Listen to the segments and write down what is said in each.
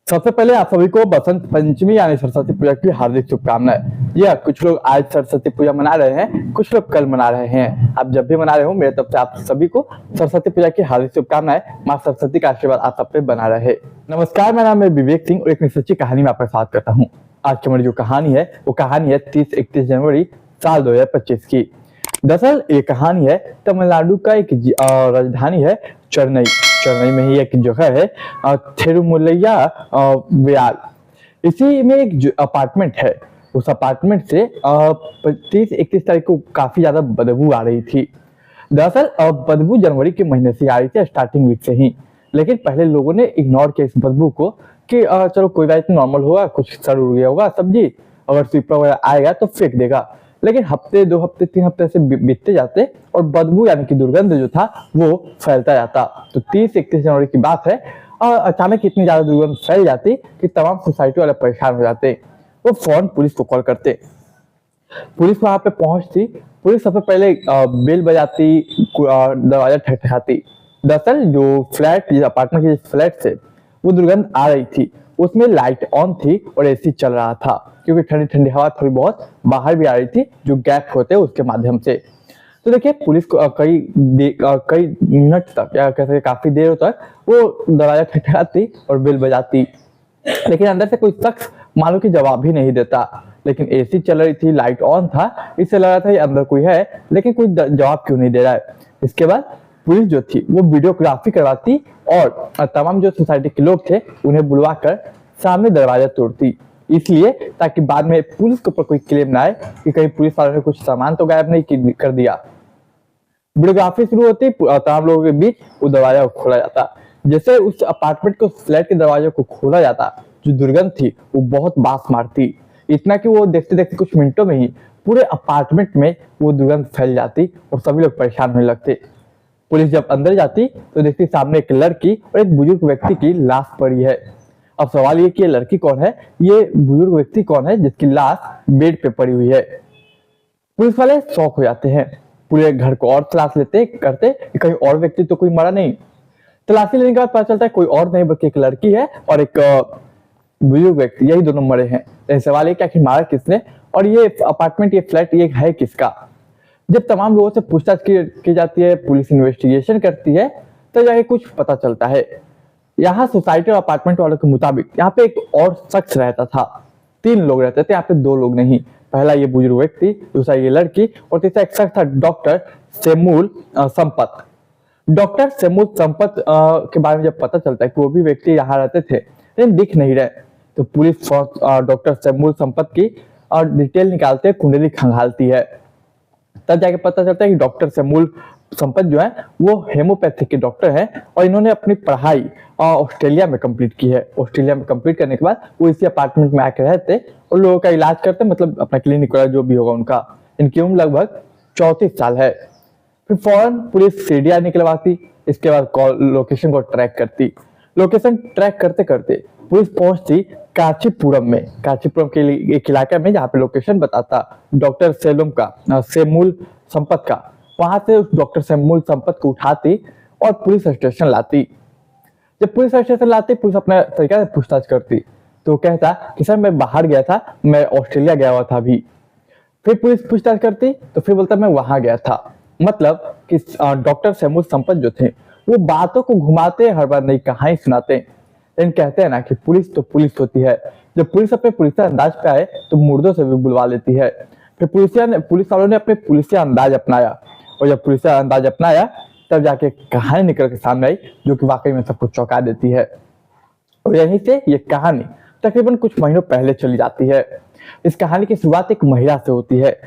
सबसे पहले आप सभी को बसंत पंचमी यानी सरस्वती पूजा की हार्दिक शुभकामनाएं। यह कुछ लोग आज सरस्वती पूजा मना रहे हैं, कुछ लोग कल मना रहे हैं। आप जब भी मना रहे हो, मेरे तरफ से आप सभी को सरस्वती पूजा की हार्दिक शुभकामनाएं। माँ सरस्वती का आशीर्वाद आप सब पे बना रहे। नमस्कार, मेरा नाम है विवेक सिंह और एक सच्ची कहानी में आपका साथ करता हूँ। आज की हमारी जो कहानी है वो कहानी है 30-31 जनवरी साल 2025 की। दरअसल ये कहानी है तमिलनाडु का एक राजधानी है चेन्नई। चेन्नई में ही एक जगह है थिरुमुलैया विरार। इसी में एक अपार्टमेंट है। उस अपार्टमेंट से 30-31 तारीख को काफी ज्यादा बदबू आ रही थी। दरअसल बदबू जनवरी के महीने से आ रही थी, स्टार्टिंग वीक से ही। लेकिन पहले लोगों ने इग्नोर किया इस बदबू को कि चलो कोई बात नहीं, नॉर्मल होगा, कुछ सड़ उड़ गया होगा सब्जी, अगर स्वीपर वगैरह आएगा तो फेंक देगा। लेकिन हफ्ते 2 हफ्ते 3 हफ्ते से बीतते जाते और बदबू यानी कि दुर्गंध जो था वो फैलता जाता। तो 30-31 जनवरी की बात है और अचानक इतनी ज्यादा दुर्गंध फैल जाती कि तमाम सोसाइटी वाले परेशान हो जाते। वो फौरन पुलिस को कॉल करते। पुलिस वहां पे पहुंचती। पुलिस सबसे पहले बेल बजाती, दरवाजा ठकठकाती। दरअसल जो फ्लैट, अपार्टमेंट के फ्लैट से वो दुर्गंध आ रही थी, उसमें लाइट ऑन थी और एसी चल रहा था, क्योंकि ठंडी ठंडी हवा थोड़ी बहुत बाहर भी आ रही थी जो गैप होते हैं उसके माध्यम से। तो देखिए, पुलिस को कई मिनट तक या कैसे काफी देर तक वो दरवाजा खटखटाती और बेल बजाती, लेकिन अंदर से कोई शख्स मानो कि जवाब ही नहीं देता। लेकिन एसी चल रही थी, लाइट ऑन था, इससे लग रहा था ये अंदर कोई है, लेकिन कोई जवाब क्यों नहीं दे रहा है। इसके बाद पुलिस जो थी वो वीडियोग्राफी करवाती और तमाम जो सोसाइटी के लोग थे उन्हें बुलवाकर सामने दरवाजा तोड़ती, इसलिए ताकि बाद में पुलिस के ऊपर कोई क्लेम ना आए कि कहीं पुलिस वालों ने कुछ सामान तो गायब नहीं कर दिया। वीडियोग्राफी शुरू होती, तमाम लोगों के बीच वो दरवाजा को खोला जाता। जैसे उस अपार्टमेंट को, फ्लैट के दरवाजे को खोला जाता, जो दुर्गंध थी वो बहुत बास मारती, इतना कि वो देखते देखते कुछ मिनटों में ही पूरे अपार्टमेंट में वो दुर्गंध फैल जाती और सभी लोग परेशान होने लगते। पुलिस जब अंदर जाती तो देखती सामने एक लड़की और एक बुजुर्ग व्यक्ति की लाश पड़ी है। अब सवाल ये कि ये लड़की कौन है, ये बुजुर्ग व्यक्ति कौन है जिसकी लाश बेड पे पड़ी हुई है। पुलिस वाले शॉक हो जाते हैं। पूरे घर को और तलाश लेते करते कि कहीं और व्यक्ति तो कोई मरा नहीं। तलाशी लेने के बाद पता चलता है कोई और नहीं बल्कि एक लड़की है और एक बुजुर्ग व्यक्ति, यही दोनों मरे हैं। तो सवाल ये कि आखिर मारा किसने और ये अपार्टमेंट, ये फ्लैट, ये है किसका। जब तमाम लोगों से पूछताछ की जाती है, पुलिस इन्वेस्टिगेशन करती है, तो जाके कुछ पता चलता है। यहाँ सोसाइटी और अपार्टमेंट वालों के मुताबिक यहाँ पे एक और शख्स रहता था। 3 लोग रहते थे यहाँ पे, 2 लोग नहीं। पहला ये बुजुर्ग व्यक्ति, दूसरा ये लड़की और तीसरा एक शख्स था डॉक्टर सेमूल संपत। डॉक्टर सेमूल संपत के बारे में जब पता चलता है कि वो भी व्यक्ति यहाँ रहते थे लेकिन दिख नहीं रहे, तो पुलिस डॉक्टर सेमूल संपत की डिटेल निकालते, कुंडली खंगालती है। तब जाके पता चलता है कि डॉक्टर सेमूल संपत जो है वो हेमोपैथिक के डॉक्टर हैं और इन्होंने अपनी पढ़ाई ऑस्ट्रेलिया में कंप्लीट की है। ऑस्ट्रेलिया में कंप्लीट करने के बाद वो इसी अपार्टमेंट में आकर रहते और लोगों का इलाज करते, मतलब अपना क्लिनिक वगैरह जो भी होगा उनका। इनकी उम्र लगभग 34 साल है। फिर फौरन पुलिस सीढ़ियां निकलवाती। इसके बाद लोकेशन को ट्रैक करती। लोकेशन ट्रैक करते करते पुलिस पहुंचती कांचीपुरम में। कांचीपुरम के एक इलाका में जहाँ पे लोकेशन बताता डॉक्टर सेमूल संपत का। वहां से उस डॉक्टर सेमूल संपत को उठाती और पुलिस स्टेशन लाती। जब पुलिस स्टेशन लाती, पुलिस अपने तरीका से पूछताछ करती, तो कहता कि सर मैं बाहर गया था, मैं ऑस्ट्रेलिया गया हुआ था अभी। फिर पुलिस पूछताछ करती तो फिर बोलता मैं वहां गया था। मतलब कि डॉक्टर सेमूल संपत जो थे वो बातों को घुमाते, हर बार नई कहानी सुनाते। लेकिन कहते हैं ना कि पुलिस तो पुलिस होती है। जब पुलिस अपने पुलिस अंदाज पे आए तो मुर्दों से भी बुलवा लेती है। फिर पुलिस वालों ने अपने पुलिस अंदाज अपनाया और जब पुलिस अंदाज अपनाया तब जाके कहानी निकल के सामने आई जो कि वाकई में सबको चौंका देती है। और यहीं से ये कहानी तकरीबन कुछ महीनों पहले चली जाती है। इस कहानी की शुरुआत एक महिला से होती है,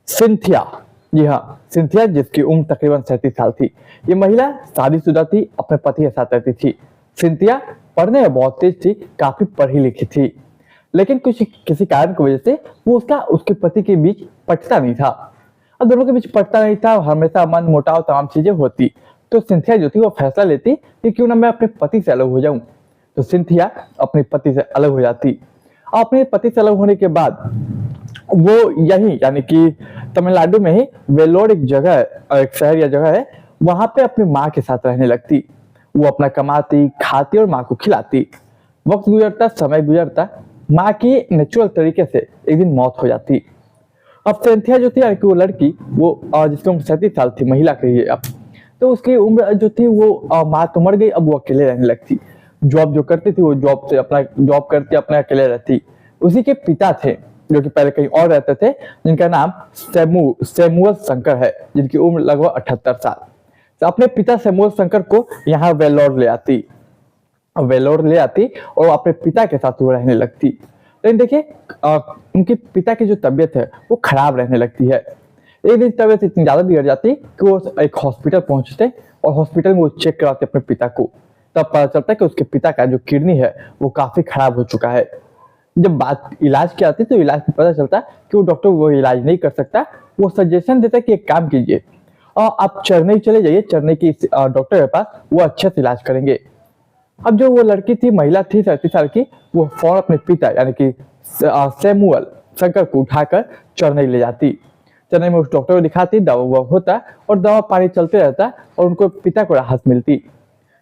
सिंथिया। जी हाँ, सिंथिया, जिसकी उम्र तकरीबन 37 साल थी। ये महिला शादीशुदा थी, अपने पति के साथ रहती थी। सिंथिया पढ़ने में बहुत तेज थी, काफी पढ़ी लिखी थी, लेकिन किसी कारण की वजह से वो उसके पति के बीच पटता नहीं था। और दोनों के बीच पटता नहीं था, हमेशा मन मुटाव तमाम चीजें होती। तो सिंथिया जो थी वो फैसला लेती कि क्यों ना मैं अपने पति से अलग हो जाऊं। तो सिंथिया अपने पति से अलग हो जाती। अपने पति से अलग होने के बाद वो यही यानी कि तमिलनाडु में ही वेल्लोर एक जगह है, एक शहर या जगह है, वहां पे अपनी माँ के साथ रहने लगती। वो अपना कमाती, खाती और माँ को खिलाती। वक्त गुजरता, समय गुजरता, माँ की नेचुरल तरीके से एक दिन मौत हो जाती। अब सेंथिया जो थी यानी कि वो लड़की, वो जिसकी उम्र 37 साल थी, महिला कहिए अब, तो उसकी उम्र जो थी वो माँ तो मर गई, अब वो अकेले रहने लगती। जॉब जो करती थी वो जॉब से अपना जॉब करती अपने अकेले रहती। उसी के पिता थे जो कि पहले कहीं और रहते थे, जिनका नाम सैमुअल शंकर है, जिनकी उम्र लगभग 78 साल। तो अपने पिता सैमुअल शंकर को यहाँ वेल्लोर ले आती, और अपने पिता के साथ वो रहने लगती। लेकिन देखिए उनके पिता की जो तबीयत है वो खराब रहने लगती है। एक दिन तबीयत इतनी ज्यादा बिगड़ जाती कि वो एक हॉस्पिटल पहुंचते और हॉस्पिटल में वो चेक कराते अपने पिता को। तब पता चलता है कि उसके पिता का जो किडनी है वो काफी खराब हो चुका है। जब बात इलाज की आती तो इलाज में पता चलता कि वो डॉक्टर वो इलाज नहीं कर सकता। वो सजेशन देता है कि एक काम कीजिए और आप चेन्नई चले जाइए, चेन्नई की डॉक्टर के पास, वो अच्छे से इलाज करेंगे। अब जो वो लड़की थी, महिला थी 37 साल की, वो फौरन अपने पिता यानी कि सैमुअल शंकर को उठाकर चेन्नई ले जाती। चेन्नई में उस डॉक्टर को दिखाती, दवा होता और दवा पानी चलते रहता और उनको पिता को राहत मिलती।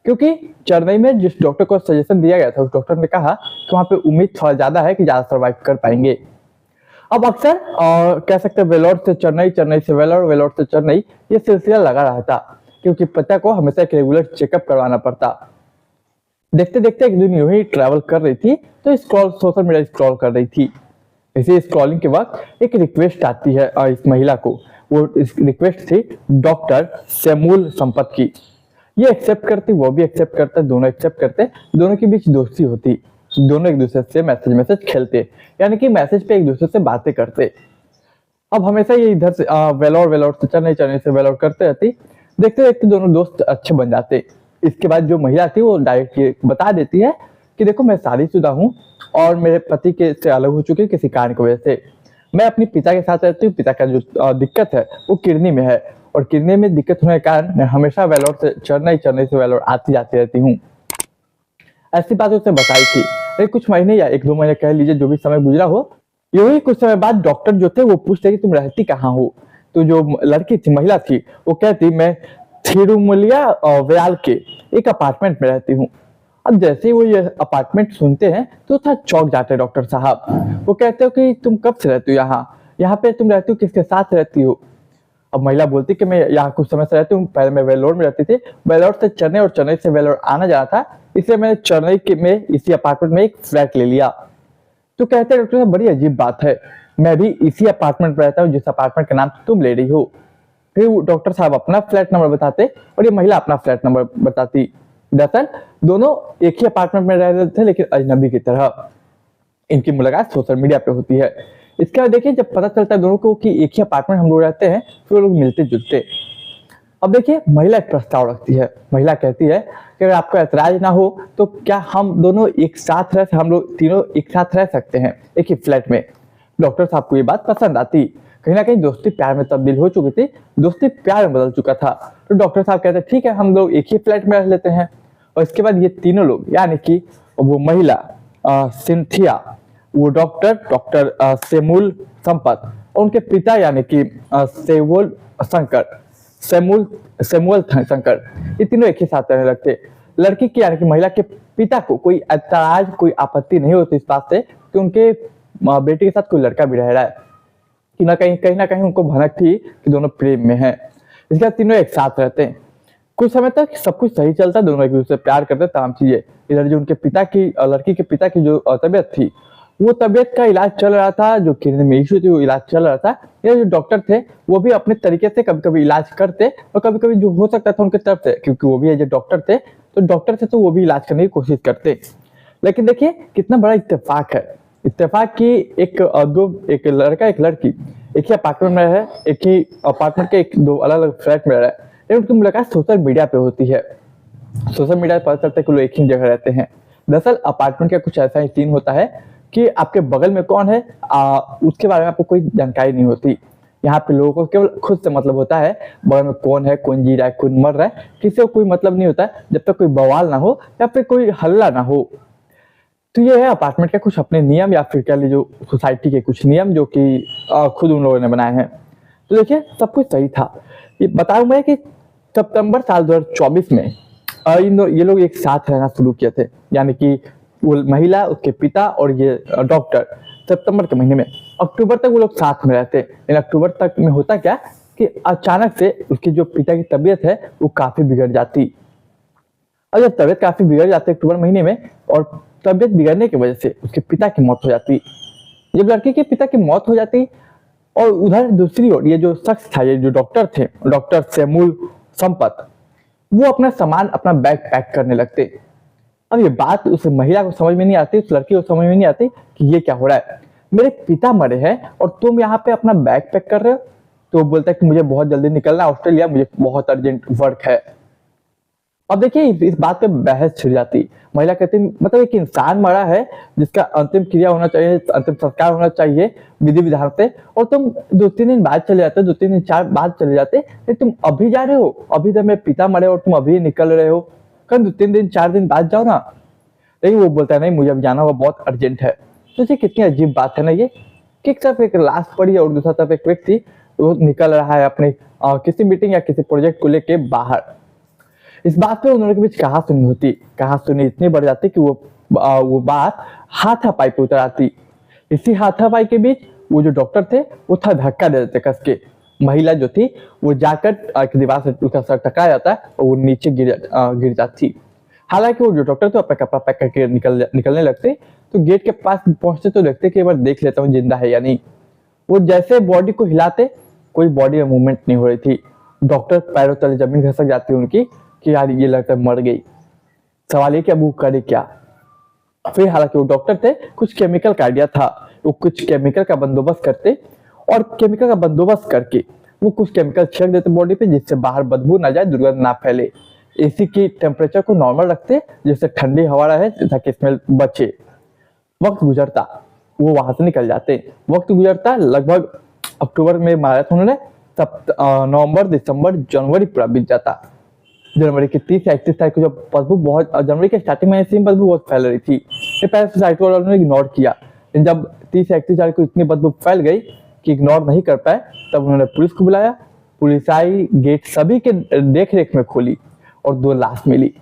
क्योंकि चेन्नई में जिस डॉक्टर को सजेशन दिया गया था, उस डॉक्टर ने कहा कि वहां पे उम्मीद थोड़ा ज्यादा है कि ज्यादा सर्वाइव कर पाएंगे। अब अक्सर कह सकते हैं वेलोर से चेन्नई, चेन्नई से वेलोर, वेलोर से चेन्नई, ये सिलसिला लगा रहता क्योंकि पिता को हमेशा एक रेगुलर चेकअप करवाना पड़ता। देखते देखते एक दिन यूं ही ट्रैवल कर रही थी तो सोशल मीडिया स्क्रॉल कर रही थी। इसी स्क्रॉलिंग के वक्त एक रिक्वेस्ट आती है इस महिला को। वो इस रिक्वेस्ट थी डॉक्टर सैमुअल संपत की। ये एक्सेप्ट करती, वो भी एक्सेप्ट करता, दोनों एक्सेप्ट करते, दोनों के बीच दोस्ती होती, दोनों एक दूसरे से मैसेज खेलते, यानी कि मैसेज पे एक दूसरे से बातें करते। अब हमेशा ये इधर से वेलोर से चेन्नई, चेन्नई से वेलोर करते रहती। देखते देखते दोनों दोस्त अच्छे बन जाते। इसके बाद जो महिला थी वो डायरेक्ट ये बता देती है कि देखो मैं शादीशुदा हूँ और मेरे पति के से अलग हो चुकी किसी कारण की वजह से। मैं अपने पिता के साथ रहती हूँ। पिता का जो दिक्कत है वो किडनी में है और किडनी में दिक्कत होने के कारण मैं हमेशा वेलोर से चेन्नई, चेन्नई से वेलोर आती जाती रहती हूँ। ऐसी बात उसने बताई थी। लेकिन कुछ महीने या 1-2 महीने कह लीजिए, जो भी समय गुजरा हो, यूं ही कुछ समय बाद डॉक्टर जो थे वो पूछते कि तुम रहती कहाँ हो। तो जो लड़की थी, महिला थी, वो कहती मैं थिरुमलिया व्याल के एक अपार्टमेंट में रहती हूँ। अब जैसे ही वो ये अपार्टमेंट सुनते हैं तो था चौंक जाते हैं डॉक्टर साहब। वो कहते हो कि तुम कब से रहती हो यहाँ पे तुम रहती हो, किसके साथ रहती हो। अब महिला बोलती कि मैं यहाँ कुछ समय से रहती हूँ, पहले मैं वेलोर में रहती थी, वेलोर से चेन्नई और चेन्नई से वेलोर आना जाना था, इसलिए मैंने चेन्नई के में इसी अपार्टमेंट में एक फ्लैट ले लिया। तो कहते हैं डॉक्टर साहब बड़ी अजीब बात है, मैं भी इसी अपार्टमेंट में रहता हूँ जिस अपार्टमेंट का नाम तुम ले रही हो। फिर डॉक्टर साहब अपना फ्लैट नंबर बताते और ये महिला अपना फ्लैट नंबर बताती। दरअसल दोनों एक ही अपार्टमेंट में रह रहे थे लेकिन अजनबी की तरह। इनकी मुलाकात सोशल मीडिया पे होती है। इसके बाद देखिए जब पता चलता है दोनों को कि एक ही अपार्टमेंट हम लोग रहते हैं, फिर लोग मिलते जुलते। अब देखिए महिला एक प्रस्ताव रखती है। महिला कहती है कि अगर आपको ऐतराज ना हो तो क्या हम दोनों एक साथ हम लोग तीनों एक साथ रह सकते हैं एक ही फ्लैट में। डॉक्टर साहब को ये बात पसंद आती। कहीं ना कहीं दोस्ती प्यार में तब्दील हो चुकी थी, दोस्ती प्यार में बदल चुका था। तो डॉक्टर साहब कहते हैं ठीक है हम लोग एक ही फ्लैट में रह लेते हैं। और इसके बाद ये तीनों लोग यानी कि वो महिला सिंथिया, वो डॉक्टर सैमुअल संपत और उनके पिता यानी कि सैमुअल शंकर, ये तीनों एक ही साथ रहने लगते। लड़की की यानी कि महिला के पिता को कोई ऐतराज, कोई आपत्ति नहीं होती इस बात से कि उनके बेटे के साथ कोई लड़का भी रह रहा है, कि कहीं ना कहीं उनको भनक थी कि दोनों प्रेम में हैं। इसके बाद तीनों एक साथ रहते हैं। कुछ समय तक सब कुछ सही चलता, दोनों एक दूसरे से प्यार करते, तमाम चीजें। इधर जो उनके पिता की लड़की के पिता की जो तबीयत थी, वो तबीयत का इलाज चल रहा था, जो किडनी में इशू थी वो इलाज चल रहा था। ये जो डॉक्टर थे वो भी अपने तरीके से कभी कभी इलाज करते और कभी कभी जो हो सकता था उनके तरफ से, क्योंकि वो भी जो डॉक्टर थे तो डॉक्टर से तो वो भी इलाज करने की कोशिश करते। लेकिन देखिए कितना बड़ा इत्तेफाक है, इत्तेफाक की एक लड़का एक लड़की एक ही अपार्टमेंट में है, एक ही अपार्टमेंट के दो अलग अलग फ्लैट में रह रहा है, लेकिन उनकी मुलाकात सोशल मीडिया पे होती है। सोशल मीडिया पर पता चलता है कि लोग एक ही जगह रहते हैं। दरअसल अपार्टमेंट का कुछ ऐसा ही सीन होता है कि आपके बगल में कौन है उसके बारे में आपको कोई जानकारी नहीं होती। यहाँ पे लोगों को केवल खुद से मतलब होता है, बगल में कौन है, कौन जी रहा है, कौन मर रहा है, किसी को कोई मतलब नहीं होता जब तक कोई बवाल ना हो या फिर कोई हल्ला ना हो। तो ये है अपार्टमेंट के कुछ अपने नियम, या फिर कह लीजिए सोसाइटी के कुछ नियम जो कि खुद उन लोगों ने बनाए हैं। तो देखिए सब कुछ सही था। ये बताऊं मैं कि सितंबर साल 2024 में ये लोग एक साथ रहना शुरू किए थे, यानी कि वो महिला, उसके पिता और ये डॉक्टर सितंबर के महीने में, अक्टूबर तक वो लोग साथ में रहते। लेकिन अक्टूबर तक में होता क्या कि अचानक से उसके जो पिता की तबीयत है वो काफी बिगड़ जाती। और जब तबीयत काफी बिगड़ जाती है अक्टूबर महीने में, और तबीयत बिगड़ने की वजह से उसके पिता की मौत हो जाती। जब लड़के के पिता की मौत हो जाती, और उधर दूसरी ओर ये जो शख्स था, ये जो डॉक्टर थे, डॉक्टर सैमुअल संपत, वो अपना सामान, अपना बैग पैक करने लगते। अब ये बात उस महिला को समझ में नहीं आती, उस लड़की को समझ में नहीं आती कि ये क्या हो रहा है, मेरे पिता मरे हैं और तुम यहाँ पे अपना बैग पैक कर रहे हो। तो वो बोलता है कि मुझे बहुत जल्दी निकलना है ऑस्ट्रेलिया, मुझे बहुत अर्जेंट वर्क है। अब देखिए इस बात पे बहस छिड़ जाती। महिला कहती मतलब एक इंसान मरा है जिसका अंतिम क्रिया होना चाहिए, अंतिम संस्कार होना चाहिए विधि विधान से, और तुम 2-3 दिन बाद चले जाते, 2-3 दिन 4 बाद चले जाते, लेकिन तुम अभी जा रहे हो, अभी तो मेरे पिता मरे और तुम अभी निकल रहे हो, कल 2-3 दिन 4 दिन बाद जाओ ना। लेकिन वो बोलता है नहीं, मुझे अब जाना होगा, बहुत अर्जेंट है। तो ये कितनी अजीब बात है ना ये, कि एक तरफ एक लाश पड़ी है और दूसरा तरफ एक व्यक्ति वो निकल रहा है अपने किसी मीटिंग या किसी प्रोजेक्ट को लेके बाहर। इस बात पे उन्होंने के बीच कहासुनी होती, कहासुनी इतनी बढ़ जाती कि वो बात हाथापाई पे उतर आती। इसी हाथापाई के बीच वो जो डॉक्टर थे वो था धक्का दे देते कस के। महिला जो थी वो जाकर एक दीवार से उसका सर टकरा जाता है और वो नीचे गिर जाती। हालांकि वो जो डॉक्टर थे अपना कपड़ा पैक करके निकलने लगते, तो गेट के पास पहुंचते तो देखते कि एक बार देख लेता हूँ जिंदा है या नहीं। वो जैसे बॉडी को हिलाते, कोई बॉडी में मूवमेंट नहीं हो रही थी। डॉक्टर पैरों तले जमीन खसक जाती उनकी कि यार ये लगता मर गई। सवाल ये कि अब वो करे क्या। फिर हालांकि वो डॉक्टर थे, कुछ केमिकल का आइडिया था, वो कुछ केमिकल का बंदोबस्त करते, और केमिकल का बंदोबस्त करके वो कुछ केमिकल छिड़क देते बॉडी पे जिससे बाहर बदबू ना जाए, दुर्गंध ना फैले। एसी की टेम्परेचर को नॉर्मल रखते जिससे ठंडी हवा रहे ताकि स्मेल बचे। वक्त गुजरता, वो वहां से निकल जाते। वक्त गुजरता, लगभग अक्टूबर में मारा था उन्होंने, तब नवंबर, दिसंबर, जनवरी पूरा बीत जाता। जनवरी की 30 या 31 तारीख को जब बदबू बहुत, जनवरी के स्टार्टिंग में ऐसी बदबू बहुत फैल रही थी, ये पहले सोसाइटी वालों ने इग्नोर किया। लेकिन जब 30 या 31 तारीख को इतनी बदबू फैल गई कि इग्नोर नहीं कर पाए, तब उन्होंने पुलिस को बुलाया। पुलिस आई, गेट सभी के देख रेख में खोली और 2 लाश मिली।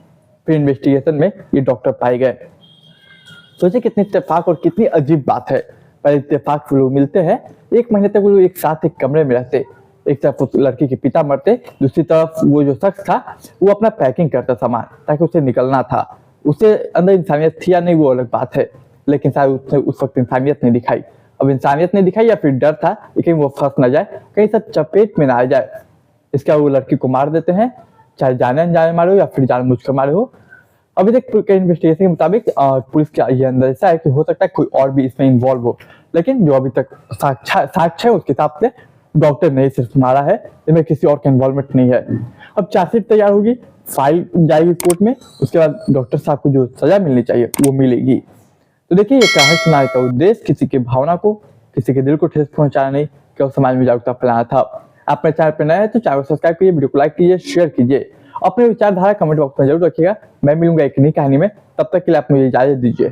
फिर इन्वेस्टिगेशन में ये डॉक्टर पाए गए। सोचे कितनी इत्तेफाक और कितनी अजीब बात है। पहले इत्तेफाक लोग मिलते हैं, 1 महीने तक वो लोग एक साथ एक कमरे में रहते। एक तरफ उस लड़की के पिता मरते, दूसरी तरफ वो जो शख्स था वो अपना पैकिंग करता सामान, ताकि उसे निकलना था। उसे अंदर इंसानियत थी या नहीं वो अलग बात है, लेकिन शायद उसने उस वक्त इंसानियत नहीं दिखाई। अब इंसानियत नहीं दिखाई या फिर डर था कि कहीं वो फंस ना जाए, कहीं सब चपेट में ना आ जाए। इसका वो लड़की को मार देते हैं, चाहे जाने अनजाने मारे हो या फिर जानबूझकर मारे हो। अभी तक इन्वेस्टिगेशन के मुताबिक पुलिस का यह अंदाजा है कि हो सकता है कोई और भी इसमें इन्वॉल्व हो, लेकिन जो अभी तक साक्ष्य है उस हिसाब से डॉक्टर ने सिर्फ मारा है, इसमें किसी और का इन्वॉल्वमेंट नहीं है। अब चार्जशीट तैयार होगी, फाइल जाएगी कोर्ट में, उसके बाद डॉक्टर साहब को जो सजा मिलनी चाहिए वो मिलेगी। तो देखिए ये कहानी सुनाने का उद्देश्य किसी की भावना को, किसी के दिल को ठेस पहुंचाना नहीं, केवल समाज में जागरूकता फैलाना था। आप मेरे चैनल पर नए हैं तो चैनल को सब्सक्राइब कीजिए, वीडियो को लाइक कीजिए, शेयर कीजिए, अपने विचारधारा कमेंट बॉक्स में जरूर रखिएगा। मैं मिलूंगा एक नई कहानी में, तब तक के लिए आप मुझे इजाजत दीजिए।